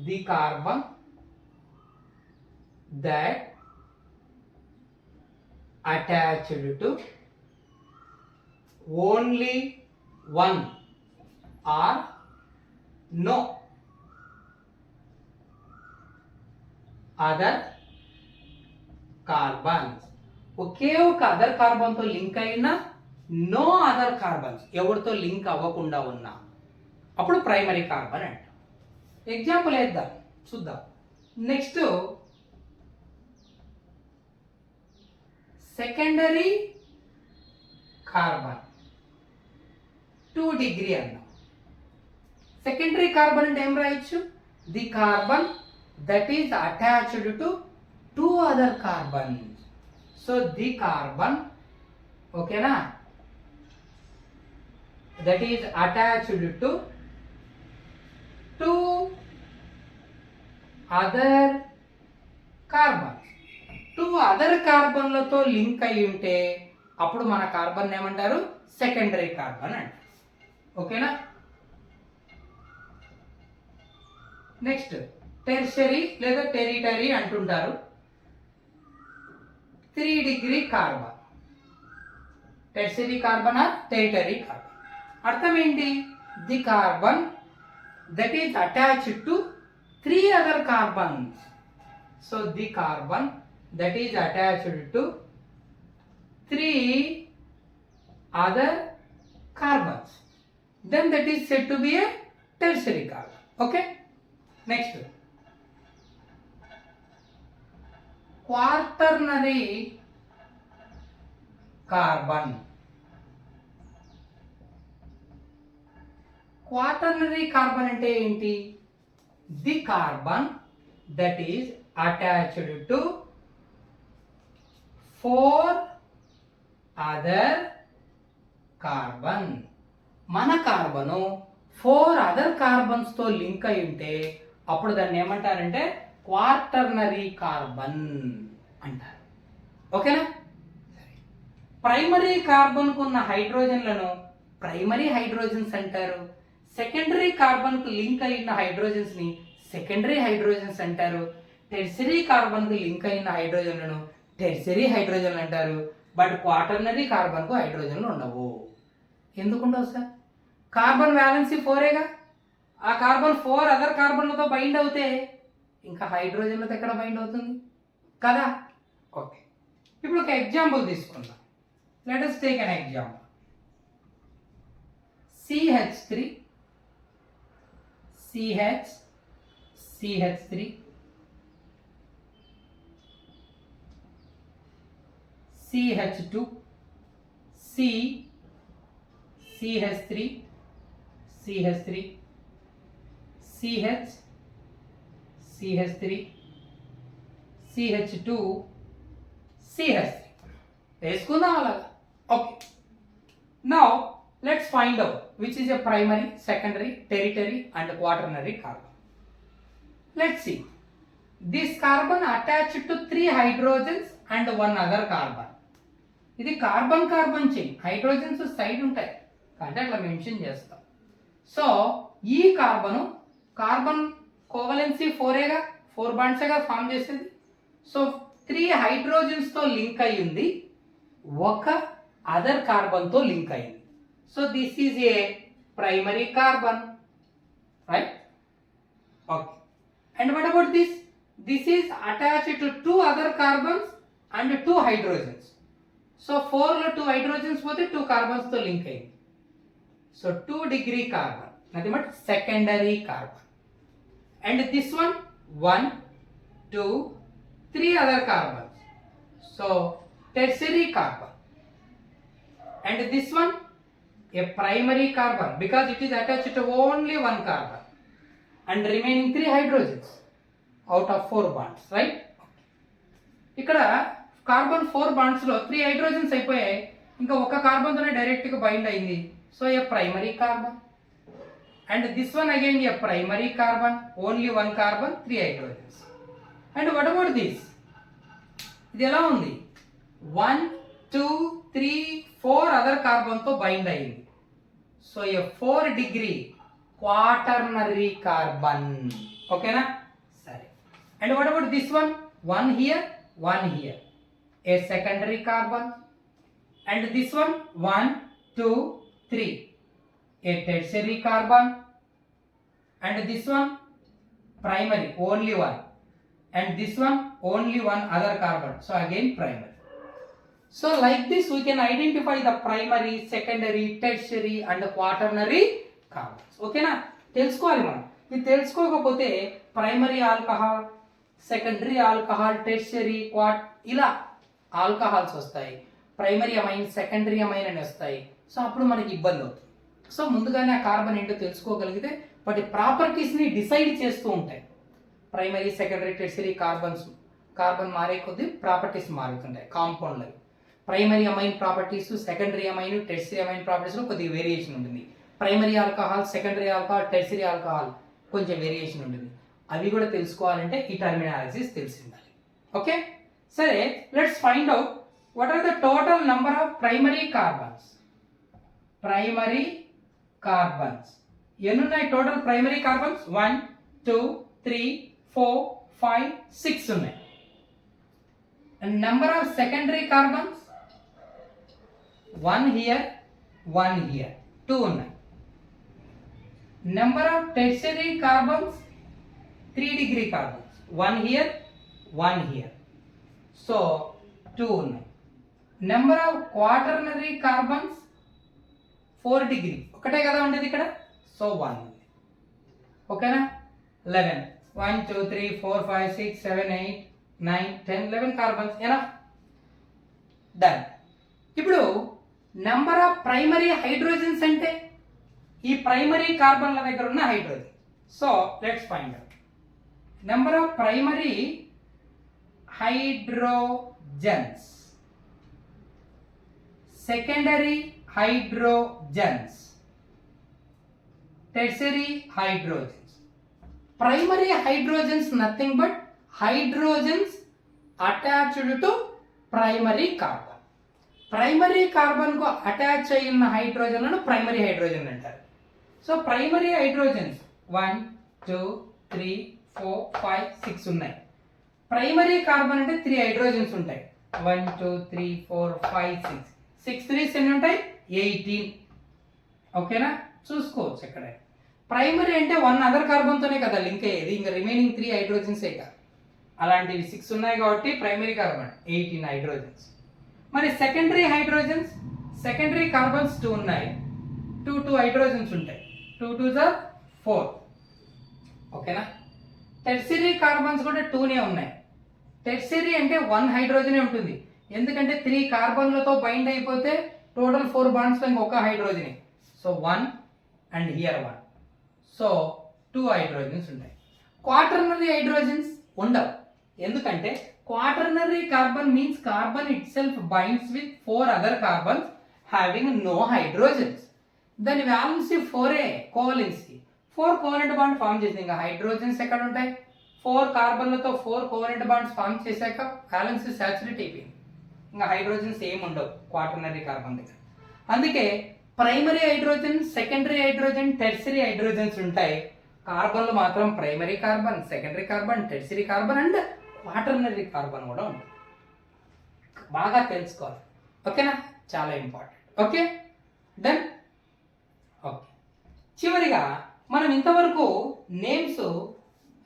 the carbon that attached to only 1 or no other carbons. ఒకే ఒక అదర్ కార్బన్తో లింక్ అయినా, నో అదర్ కార్బన్స్ ఎవరితో link అవ్వకుండా ఉన్నా అప్పుడు primary carbon అంట. Example వేద్దాం, చూద్దాం. నెక్స్ట్ సెకండరీ కార్బన్ 2 డిగ్రీ అన్నాం. సెకండరీ కార్బన్ అంటే ఏం రాయొచ్చు? The carbon that is attached to 2 other carbons. So the carbon, ఓకేనా, that is attached to 2 other carbon. 2 other కార్బన్లతో లింక్ అయి ఉంటే అప్పుడు మన కార్బన్ ఏమంటారు? సెకండరీ కార్బన్ అంటారు. ఓకేనా? నెక్స్ట్ టెర్షరీ లేదా టెరిటరీ అంటుంటారు. 3 degree carbon. Tertiary carbon or territory carbon. అర్థం ఏంటి? The carbon that is attached to 3 other carbons. So the carbon that is attached to 3 other carbons, then that is said to be a tertiary carbon. Okay, next quaternary carbon. Quaternary carbon అంటే ఏంటి? The carbon that is attached to 4 other carbon. మన carbon 4 other కార్బన్స్తో link అయి ఉంటే అప్పుడు దాన్ని ఏమంటారంటే quaternary carbon అంటారు. ఓకేనా? ప్రైమరీ కార్బన్కు ఉన్న హైడ్రోజన్లను ప్రైమరీ హైడ్రోజన్స్ అంటారు. సెకండరీ కార్బన్కు లింక్ అయిన హైడ్రోజన్స్ని సెకండరీ హైడ్రోజన్స్ అంటారు. టెర్షరీ కార్బన్కు లింక్ అయిన హైడ్రోజన్లను టెర్షరీ హైడ్రోజన్లు అంటారు. బట్ క్వాటర్నరీ కార్బన్కు హైడ్రోజన్లు ఉండవు. ఎందుకుండవు సార్? కార్బన్ వ్యాలెన్సీ 4ఏగా. ఆ కార్బన్ 4 అదర్ కార్బన్లతో బైండ్ అవుతే ఇంకా హైడ్రోజన్లతో ఎక్కడ బైండ్ అవుతుంది కదా? ఓకే, ఇప్పుడు ఒక ఎగ్జాంపుల్ తీసుకుందాం. Let us take an example. CH3 CH CH3 CH2 C CH3 CH3 CH CH3 CH2 CH3 వేసుకుందాం అలాగా. Okay, now let's find out which is a primary, secondary, tertiary and quaternary carbon. Let's see. This carbon attached to 3 hydrogens and 1 other carbon. ఇది carbon carbon chain, hydrogens side ఉంటాయి అంటే అట్లా mention చేస్తాం. So ఈ carbon covalency 4ఏగా, 4 బాండ్సేగా form చేసేది. So 3 హైడ్రోజన్స్తో లింక్ అయి ఉంది, ఒక అదర్ కార్బన్తో లింక్ అయింది. So this is a primary carbon, right? Okay, and what about this? This is attached to 2 other carbons and 2 hydrogens. So 4లో 2 హైడ్రోజన్స్ పోతే 2 కార్బన్స్తో లింక్ అయింది. So 2 degree carbon, nothing but secondary carbon. And this one 1 2 3 other carbons, so tertiary carbon. And this one a primary carbon because it is attached to only 1 carbon and remaining 3 hydrogens out of 4 bonds, right? ఇక్కడ carbon 4 బాండ్స్లో 3 hydrogens అయిపోయాయి, ఇంకా ఒక కార్బన్తోనే డైరెక్ట్గా bind అయింది. So A primary carbon. And this one again a primary carbon, only 1 carbon, 3 hydrogens. And what about this? ఇది ఎలా ఉంది? 1 2 3 4 other కార్బన్తో bind అయింది. సో ఏ 4 డిగ్రీ క్వాటర్నరీ కార్బన్. ఓకేనా? సరే. And what about this one? 1 here 1 here, A secondary carbon. And this one 1 2 3, a tertiary carbon. And this one primary, only 1. And this one only 1 other carbon, so again primary. So like this we can identify the primary, secondary, tertiary and quaternary carbons. Okay na? తెలుసుకోవాలి మనం. ఇది తెలుసుకోకపోతే primary alcohol, secondary alcohol, tertiary, ఇలా alcohols వస్తాయి, primary amine, secondary amine అని వస్తాయి. So అప్పుడు మనకి ఇబ్బంది అవుతుంది. సో ముందుగానే ఆ కార్బన్ ఏంటో తెలుసుకోగలిగితే వాటి ప్రాపర్టీస్ని డిసైడ్ చేస్తూ ఉంటాయి. ప్రైమరీ, సెకండరీ, టెర్షియరీ కార్బన్ మారే కొద్దీ ప్రాపర్టీస్ మారుతుంటాయి కాంపౌండ్లో. Primary amine properties, secondary amine, tertiary amine ప్రాపర్టీస్లో కొద్దిగా వేరియేషన్ ఉంటుంది. Primary alcohol, secondary alcohol, tertiary alcohol కొంచెం వేరియేషన్ ఉంటుంది. అవి కూడా తెలుసుకోవాలంటే ఈ టర్మినాలజీస్ తెలిసి ఉండాలి. ఓకే, సరే, let's find out what are the total number of primary carbons. Primary carbons ఎన్ని ఉన్నాయి? టోటల్ ప్రైమరీ కార్బన్స్ 1 2 3 4 5 6 ఉన్నాయి. And number of secondary carbons 1 here 1 here 2 ఉన్నాయి. Number of tertiary carbons 3 degree carbons 1 here 1 here, so 2 ఉన్నాయి. Number of quaternary carbons 4 degree, ఒకటే కదా ఉండేది ఇక్కడ, so 1 ఉంది. ఓకేనా? 11 1 2 3 4 5 6 7 8 9 10 11 కార్బన్స్ ఏనా? డన్. ఇప్పుడు నెంబర్ ఆఫ్ ప్రైమరీ హైడ్రోజన్స్ అంటే ఈ ప్రైమరీ కార్బన్ల దగ్గర ఉన్న hydrogen. So let's find out number of primary hydrogens, secondary hydrogens, tertiary hydrogens. Primary hydrogens nothing but hydrogens attached to primary carbon. Primary కార్బన్కు attach అయి ఉన్న హైడ్రోజన్లను ప్రైమరీ హైడ్రోజన్ అంటారు. So primary hydrogens 1 2 3 4 5 6 ఉన్నాయి. ప్రైమరీ కార్బన్ అంటే 3 hydrogens ఉంటాయి. 1 2 3 4 5 6 6 3s ఎన్ని ఉంటాయి? 18. ఓకేనా, చూసుకోవచ్చు ఇక్కడ. ప్రైమరీ అంటే 1 అదర్ కార్బన్తోనే కదా లింక్ అయ్యేది, ఇంకా రిమైనింగ్ 3 హైడ్రోజన్సే కదా. అలాంటివి 6 ఉన్నాయి కాబట్టి ప్రైమరీ కార్బన్ 18 హైడ్రోజన్స్. మరి సెకండరీ హైడ్రోజన్స్, సెకండరీ కార్బన్స్ 2 ఉన్నాయి. 2 హైడ్రోజన్స్ ఉంటాయి. 2 2s are 4. ఓకేనా. టెర్షియరీ కార్బన్స్ కూడా 2నే ఉన్నాయి. టెర్షియరీ అంటే 1 హైడ్రోజనే ఉంటుంది, ఎందుకంటే 3 కార్బన్లతో బైండ్ అయిపోతే టోటల్ 4 బాండ్స్లో ఇంకొక హైడ్రోజనే. So 1 and here 1. So 2 hydrogens ఉంటాయి. క్వాటర్నరీ హైడ్రోజన్స్ ఉండవు, ఎందుకంటే quaternary carbon means carbon itself binds with 4 other carbons having no hydrogens. దాని valency 4a covalency 4 covalent bond form చేసింది. ఇంకా హైడ్రోజన్స్ ఎక్కడ ఉంటాయి? 4 కార్బన్లతో 4 కోవలెంట్ బాండ్స్ ఫామ్ చేశాక వాలెన్సీ సాచురేట్ అయిపోయింది, ఇంకా హైడ్రోజన్స్ ఏమి ఉండవు క్వాటర్నరీ కార్బన్ దగ్గర. అందుకే primary hydrogen, secondary hydrogen, tertiary hydrogens ఉంటాయి. కార్బన్లు మాత్రం primary carbon, secondary carbon, tertiary carbon and quaternary carbon కూడా ఉంది. బాగా తెలుసుకోవాలి, ఓకేనా, చాలా ఇంపార్టెంట్. Okay done. ఓకే, చివరిగా మనం ఇంతవరకు నేమ్స్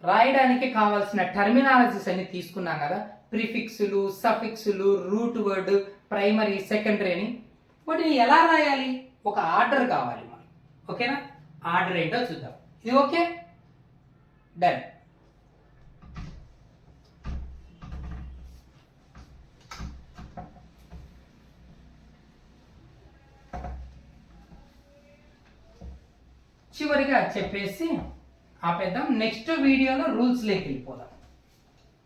రాయడానికి కావాల్సిన టర్మినాలజీస్ అన్ని తీసుకున్నాం కదా. ప్రిఫిక్సులు, సఫిక్సులు, రూట్ వర్డ్, ప్రైమరీ, సెకండరీ అని. వాటిని ఎలా రాయాలి? ఒక ఆర్డర్ కావాలి మనం. ఓకేనా, ఆర్డర్ ఏంటో చూద్దాం. ఇది ఓకే డన్. చివరిగా చెప్పేసి ఆపేద్దాం. నెక్స్ట్ వీడియోలో రూల్స్లోకి వెళ్ళిపోదాం,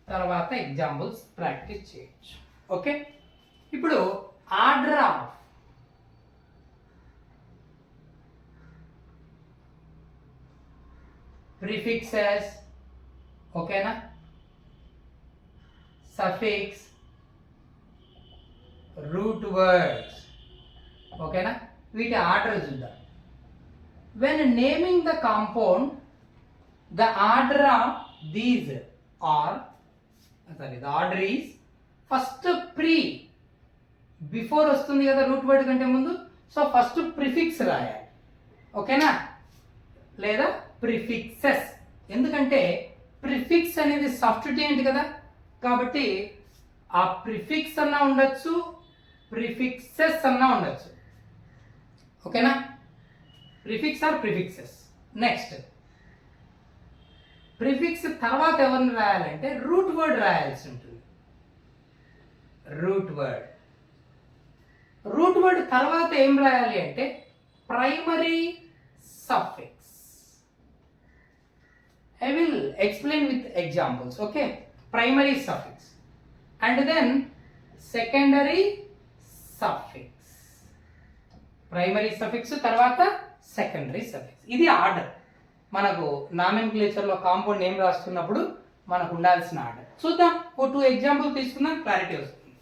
తర్వాత ఎగ్జాంపుల్స్ ప్రాక్టీస్ చేయొచ్చు. ఓకే, ఇప్పుడు ఆర్డర్ ఆఫ్ ప్రిఫిక్సెస్, ఓకేనా, సఫిక్స్, రూట్ వర్డ్స్, ఓకేనా, వీటి ఆర్డర్ చూద్దాం. When naming the compound, the order of these are, the order is first before వస్తుంది కదా రూట్ వర్డ్ కంటే ముందు. సో ఫస్ట్ ప్రిఫిక్స్ రాయాలి, ఓకేనా, లేదా ప్రిఫిక్సెస్. ఎందుకంటే ప్రిఫిక్స్ అనేది సబ్స్టిట్యూయెంట్ కదా, కాబట్టి ఆ ప్రిఫిక్స్ అన్నా ఉండొచ్చు, ప్రిఫిక్సెస్ అన్నా ఉండొచ్చు. ఓకేనా, prefix or prefixes. Next prefix తర్వాత ఎవరిని రాయాలంటే రూట్ వర్డ్ రాయాల్సి ఉంటుంది. రూట్ వర్డ్, రూట్ వర్డ్ తర్వాత ఏం రాయాలి అంటే primary suffix. I will explain with examples. Okay, primary suffix and then secondary suffix. Primary suffix తర్వాత సెకండరీ సఫిక్స్. ఇది ఆర్డర్. మనకు నామెన్క్లేచర్లో కాంపౌండ్ నేమ్ రాస్తున్నప్పుడు మనకు ఉండాల్సిన ఆర్డర్. చూద్దాం, ఓ 2 ఎగ్జాంపుల్ తీసుకుందాం, క్లారిటీ వస్తుంది.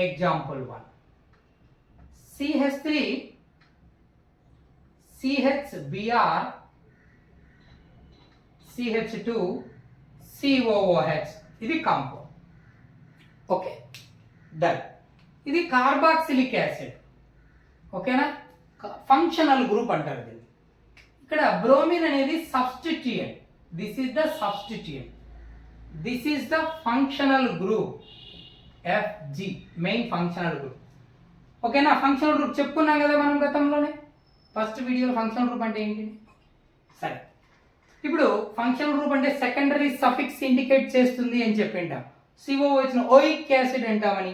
Example 1, CH3 CHBr CH2 COOH. ఇది కాంపౌండ్. Okay done. ఇది కార్బాక్సిలిక్ యాసిడ్, ఓకేనా, ఫంక్షనల్ గ్రూప్ అంటారు దీన్ని. ఇక్కడ బ్రోమిన్ అనేది substituent. This is the substituent, this is the functional group FG, main functional group. ఓకేనా, ఫంక్షనల్ గ్రూప్ చెప్పుకున్నాం కదా మనం గతంలోనే ఫస్ట్ వీడియోలో. ఫంక్షనల్ గ్రూప్ అంటే ఏంటి? సరే, ఇప్పుడు ఫంక్షనల్ గ్రూప్ అంటే సెకండరీ సఫిక్స్ ఇండికేట్ చేస్తుంది అని చెప్పింటాం. COOH ను ఓయిక్ యాసిడ్ అంటామని,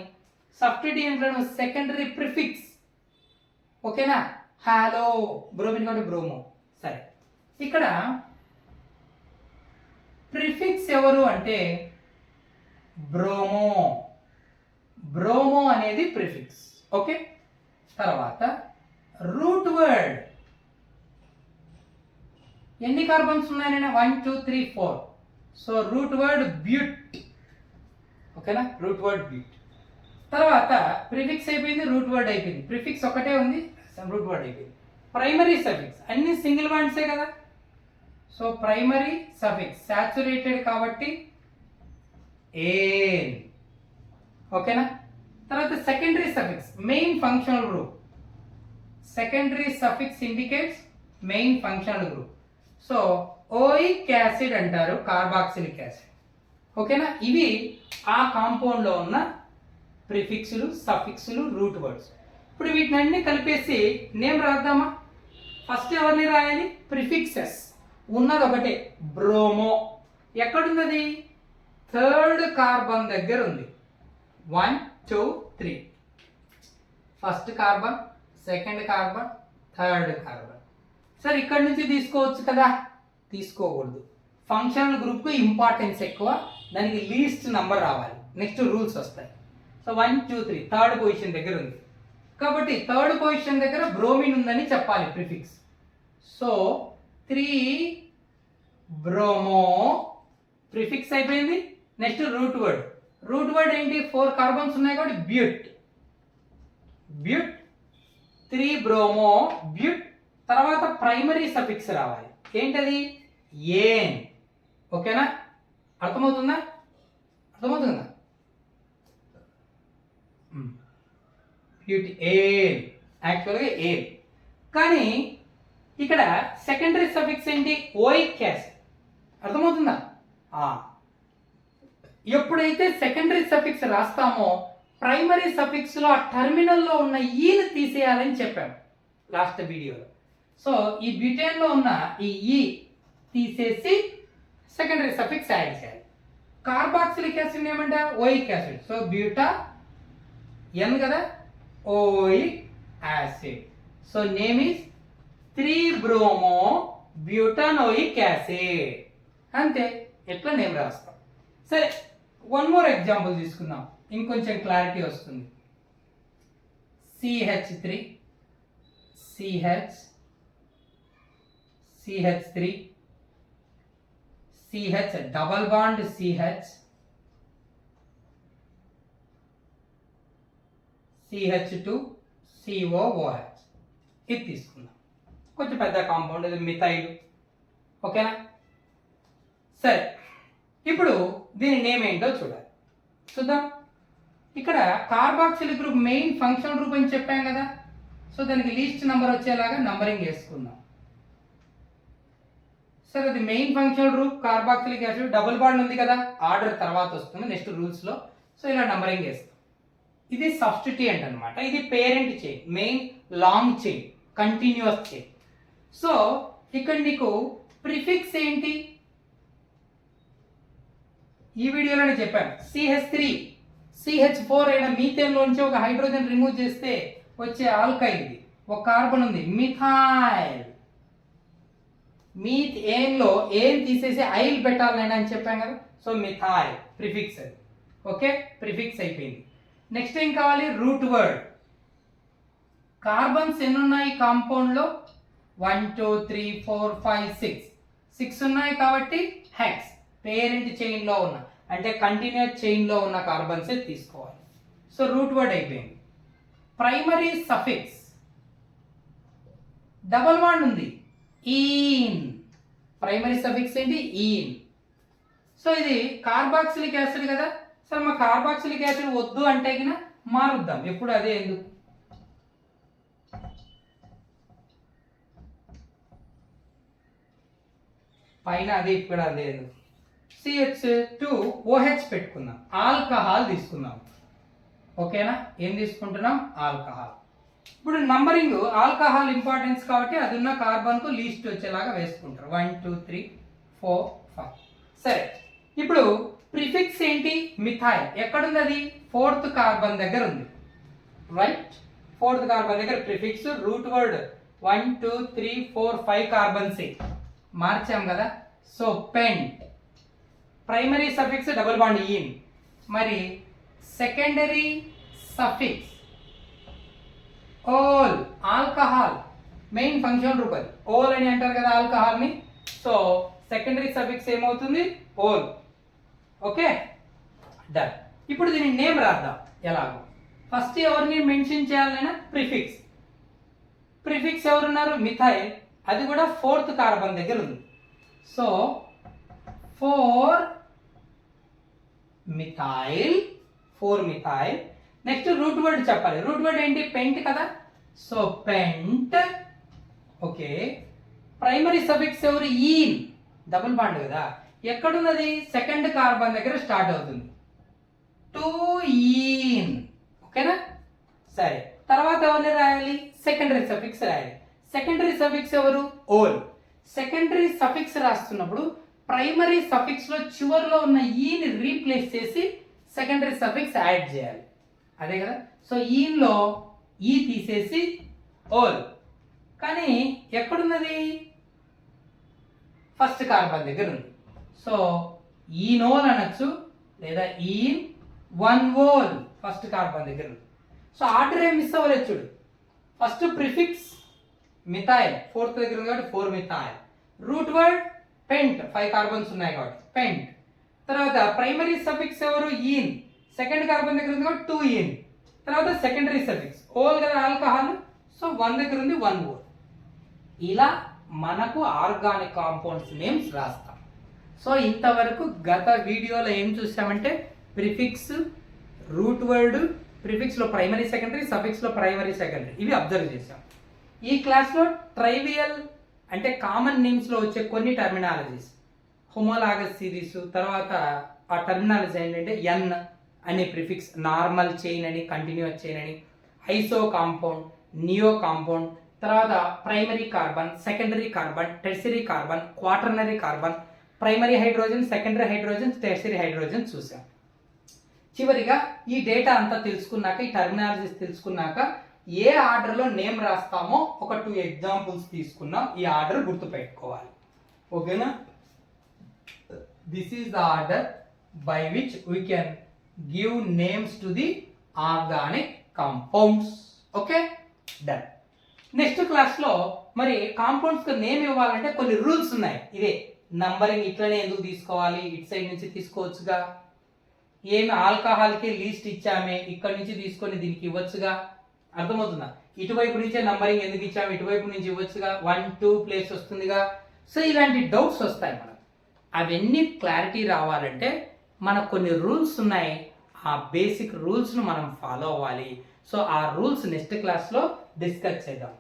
సబ్స్టిట్యూయెంట్లను సెకండరీ ప్రిఫిక్స్. ఓకేనా, హాలో బ్రోమిన్ కాబట్టి బ్రోమో. సరే, ఇక్కడ ప్రిఫిక్స్ ఎవరు అంటే బ్రోమో. బ్రోమో అనేది ప్రిఫిక్స్. ఓకే, తర్వాత రూట్ వర్డ్. ఎన్ని కార్బన్స్ ఉన్నాయని 1 2 3 4. So root word బ్యూట్. ఓకేనా, రూట్ వర్డ్ బ్యూట్. తర్వాత ప్రిఫిక్స్ అయిపోయింది, రూట్ వర్డ్ అయిపోయింది. ప్రిఫిక్స్ ఒకటే ఉంది, రూట్ వర్డ్ అయిపోయింది. ప్రైమరీ సఫిక్స్ అన్ని సింగిల్ వర్డ్సే కదా. సో ప్రైమరీ సఫిక్స్ సాచురేటెడ్ కాబట్టి ఏన్. ఓకేనా. తర్వాత secondary suffix main functional group. Secondary suffix indicates main functional group. So oic acid అంటారు కార్బాక్సిలిక్ యాసిడ్. ఓకేనా. ఇవి ఆ కాంపౌండ్ లో ఉన్న ప్రిఫిక్స్లు, సఫిక్స్లు, రూట్ వర్డ్స్. ఇప్పుడు వీటిని అన్ని కలిపేసి నేమ్ రాద్దామా? ఫస్ట్ ఎవరిని రాయాలి? ప్రిఫిక్సెస్. ఉన్నది ఒకటే, బ్రోమో. ఎక్కడున్నది? థర్డ్ కార్బన్ దగ్గర ఉంది. 1 2 3. First carbon, second carbon, third carbon. సరే, ఇక్కడ నుంచి తీసుకోవచ్చు కదా? తీసుకోకూడదు. ఫంక్షనల్ గ్రూప్కు ఇంపార్టెన్స్ ఎక్కువ, దానికి లీస్ట్ నంబర్ రావాలి. నెక్స్ట్ రూల్స్ వస్తాయి. సో 1 2 3 థర్డ్ పొజిషన్ దగ్గర ఉంది కాబట్టి థర్డ్ పొజిషన్ దగ్గర బ్రోమిన్ ఉందని చెప్పాలి ప్రిఫిక్స్. సో 3 బ్రోమో ప్రిఫిక్స్ అయిపోయింది. Next root word. Root word ఏంటి? 4 కార్బన్స్ ఉన్నాయి కాబట్టి బ్యూట్. బ్యూట్ 3 బ్రోమో బ్యూట్. తర్వాత ప్రైమరీ సఫిక్స్ రావాలి. ఏంటది? ఏన్. ఓకేనా, అర్థమవుతుందా? అర్థమవుతుందా? బ్యూట్ ఏన్, యాక్చువల్గా ఏన్. కానీ ఇక్కడ సెకండరీ సఫిక్స్ ఏంటి? Oic acid. అర్థమవుతుందా? ఎప్పుడైతే సెకండరీ సఫిక్స్ రాస్తామో ప్రైమరీ సఫిక్స్ లో ఆ టర్మినల్లో ఉన్న ఈని తీసేయాలని చెప్పాము లాస్ట్ వీడియోలో. సో ఈ బ్యూటేన్ లో ఉన్న ఈ ఈ తీసేసి సెకండరీ సఫిక్స్ యాడ్ చేయాలి. కార్బాక్సిలిక్ యాసిడ్ ఏమంటే oic acid. So butane కదా, oic acid. So name is 3 bromo butanoic acid. అంతే, ఎట్లా నేమ్ రాస్తాం. సరే, వన్ మోర్ ఎగ్జాంపుల్ తీసుకుందాం, ఇంకొంచెం క్లారిటీ వస్తుంది. CH3 CH CH3 CH double bond CH CH2 COOH. ఇది తీసుకుందాం. కొంచెం పెద్ద కాంపౌండ్, ఇది మిథైల్. ఓకేనా. సరే, ఇప్పుడు దీని నేమ్ ఏంటో చూడాలి. చూద్దాం. ఇక్కడ carboxylic group main functional group అని చెప్పాం కదా. సో దానికి లీస్ట్ నెంబర్ వచ్చేలాగా నంబరింగ్ వేసుకుందాం. సరే, అది main functional group carboxylic acid, double bond ఉంది కదా, ఆర్డర్ తర్వాత వస్తుంది నెక్స్ట్ రూల్స్ లో. సో ఇలా నంబరింగ్ వేస్తాం. ఇది సబ్స్టిట్యూయెంట్ అన్నమాట. ఇది parent chain, main long chain, continuous chain. So ఇక్కడ నీకు ప్రిఫిక్స్ ఏంటి? ఈ వీడియోలోనే చెప్పాను. CH3 CH4 అయిన మీథేన్ లోంచి ఒక హైడ్రోజన్ రిమూవ్ చేస్తే వచ్చే ఆల్కైల్. ఇది ఒక కార్బన్ ఉంది, మిథైల్. మీథేన్ లో ఏం తీసేసి ఐల్ పెట్టాలని అని చెప్పాం కదా. సో మిథైల్ ప్రిఫిక్స్ అది. ఓకే, ప్రిఫిక్స్ అయిపోయింది. నెక్స్ట్ ఏం కావాలి? Root word. కార్బన్స్ ఎన్ని ఉన్నాయి కాంపౌండ్ లో? 1 2 3 4 5 6 ఉన్నాయి కాబట్టి హెక్స్. పేరెంట్ చైన్ లో ఉన్న, అంటే కంటిన్యూస్ చైన్ లో ఉన్న కార్బన్స్ తీసుకోవాలి. సో రూట్ వర్డ్ అయిపోయింది. ప్రైమరీ సఫిక్స్ డబల్ బాండ్ ఉంది, ఈన్. ప్రైమరీ సఫిక్స్ ఏంటి? ఈన్. సో ఇది కార్బాక్సిలిక్ యాసిడ్ కదా. సరే, మా కార్బాక్సిలిక్ యాసిడ్ వద్దు అంటే కినా మారుద్దాం. ఎప్పుడు అదే ఎందుకు? పైన అదే, ఇక్కడ అదే ఎందుకు? CH2OH పెట్టుకుందాం, ఆల్కహాల్ తీసుకుందాం. ఓకేనా. ఏం తీసుకుంటున్నాం? ఆల్కహాల్. ఇప్పుడు నంబరింగ్ ఆల్కహాల్ ఇంపార్టెన్స్ కాబట్టి అది ఉన్న కార్బన్ కు లీస్ట్ వచ్చేలాగా వేసుకుంటారు. 1 2 3 4 5. సరే, ఇప్పుడు ప్రిఫిక్స్ ఏంటి? మిథైల్. ఎక్కడుంది అది? 4th కార్బన్ దగ్గర ఉంది. రైట్, 4th కార్బన్ దగ్గర ప్రిఫిక్స్. రూట్ వర్డ్ 1 2 3 4 5 కార్బన్స్ మార్చాం కదా. So pent. Primary suffix double bond ene. మరి secondary suffix ol, alcohol. Main function group అది. ఓల్ అని అంటారు కదా ఆల్కహాల్ ని. సో సెకండరీ సఫిక్స్ ఏమవుతుంది ఓల్. Okay done. ఇప్పుడు దీని నేమ్ రాద్దాం ఎలాగో. ఫస్ట్ ఎవరిని మెన్షన్ చేయాలైనా ప్రిఫిక్స్. ప్రిఫిక్స్ ఎవరున్నారు మిథైల్, అది కూడా 4th కార్బన్ దగ్గర ఉంది. So 4 methyl. Next root word చెప్పాలి. రూట్ వర్డ్ ఏంటి పెంట్ కదా, సో పెంట్. ఓకే ప్రైమరీ సఫిక్స్ ఎవరు ఈన్, డబుల్ బాండ్ కదా, ఎక్కడున్నది 2nd కార్బన్ దగ్గర స్టార్ట్ అవుతుంది, 2ఈన్. ఓకేనా సరే. తర్వాత ఎవరిని రాయాలి సెకండరీ సఫిక్స్ రాయాలి. సెకండరీ సఫిక్స్ ఎవరు ఓల్. సెకండరీ సఫిక్స్ రాస్తున్నప్పుడు ప్రైమరీ సఫిక్స్ లో చివరిలో ఉన్న ఈని రీప్లేస్ చేసి సెకండరీ సఫిక్స్ యాడ్ చేయాలి, అదే కదా. సో ఈన్లో ఈ తీసేసి ఓల్, కానీ ఎక్కడున్నది 1st కార్బన్ దగ్గర ఉంది. సో ఈనోల్ అనొచ్చు లేదా ఈన్ 1 ఓల్ 1st కార్బన్ దగ్గర ఉంది. సో ఆర్డర్ ఏం మిస్ అవ్వలేదు చూడు. ఫస్ట్ ప్రిఫిక్స్ మిథైల్ 4th దగ్గర ఉంది కాబట్టి 4 మిథైల్. రూట్ వర్డ్ పెంట్ 5 కార్బన్స్ ఉన్నాయి కాబట్టి పెంట్. తర్వాత ప్రైమరీ సఫిక్స్ ఎవరు ఈన్, 2nd కార్బన్ దగ్గర ఉంది కాబట్టి 2 ఈన్. తర్వాత సెకండరీ సఫిక్స్ ఓల్ కదా ఆల్కహాల్, సో 1 దగ్గర ఉంది 1 ఓల్. ఇలా మనకు ఆర్గానిక్ కాంపౌండ్స్ నేమ్స్ రాస్తాం. సో ఇంతవరకు గత వీడియోలో ఏం చూసామంటే ప్రిఫిక్స్, రూట్ వర్డ్, ప్రిఫిక్స్లో ప్రైమరీ సెకండరీ, సఫిక్స్లో ప్రైమరీ సెకండరీ, ఇవి అబ్జర్వ్ చేసాం. ఈ క్లాస్లో ట్రైవియల్ అంటే కామన్ నేమ్స్లో వచ్చే కొన్ని టర్మినాలజీస్, హోమోలాగస్ సిరీస్, తర్వాత ఆ టర్మినాలజీ ఏంటంటే ఎన్ అనే ప్రిఫిక్స్, నార్మల్ చైన్ అని, కంటిన్యూస్ చైన్ అని, ఐసో కాంపౌండ్, నియో కాంపౌండ్, తర్వాత primary carbon, secondary carbon, tertiary carbon, quaternary carbon, primary hydrogen, secondary hydrogen, tertiary hydrogen చూసాం. చివరిగా ఈ డేటా అంతా తెలుసుకున్నాక, ఈ టర్మినాలజీస్ తెలుసుకున్నాక ఏ ఆర్డర్లో నేమ్ రాస్తామో ఒక 2 ఎగ్జాంపుల్స్ తీసుకున్నాం. ఈ ఆర్డర్ గుర్తుపెట్టుకోవాలి. ఓకేనా, this is the order by which we can give names to the organic compounds. Okay done. Next క్లాస్లో మరి కాంపౌండ్స్కి నేమ్ ఇవ్వాలంటే కొన్ని రూల్స్ ఉన్నాయి. ఇదే నంబరింగ్ ఇట్లనే ఎందుకు తీసుకోవాలి, ఇటు సైడ్ నుంచి తీసుకోవచ్చుగా, ఏమి ఆల్కహాల్కి లీస్ట్ ఇచ్చామే ఇక్కడి నుంచి తీసుకొని దీనికి ఇవ్వచ్చుగా, అర్థమవుతుందా? ఇటువైపు నుంచే నంబరింగ్ ఎందుకు ఇచ్చాము, ఇటువైపు నుంచి ఇవ్వచ్చుగా, 1 2 ప్లేస్ వస్తుందిగా. సో ఇలాంటి డౌట్స్ వస్తాయి మనకు. అవన్నీ క్లారిటీ రావాలంటే మనకు కొన్ని రూల్స్ ఉన్నాయి, ఆ బేసిక్ రూల్స్ను మనం ఫాలో అవ్వాలి. సో ఆ రూల్స్ నెక్స్ట్ క్లాస్లో డిస్కస్ చేద్దాం.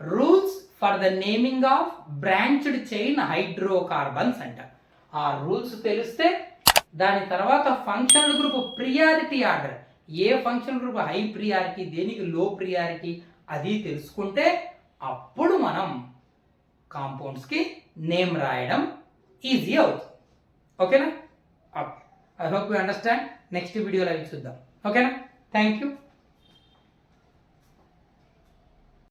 Rules for the naming of branched chain hydrocarbons అంట. ఆ రూల్స్ తెలిస్తే దాని తర్వాత ఫంక్షనల్ గ్రూప్ ప్రియారిటీ ఆర్డర్, ఏ ఫంక్షన్ గ్రూప్ హై ప్రియారిటీ, దేనికి లో ప్రియారిటీ, అది తెలుసుకుంటే అప్పుడు మనం కాంపౌండ్స్కి నేమ్ రాయడం ఈజీ అవుతుంది. ఓకేనా? I hope you understand. Next వీడియోలో అవి చూద్దాం. ఓకేనా? Thank you.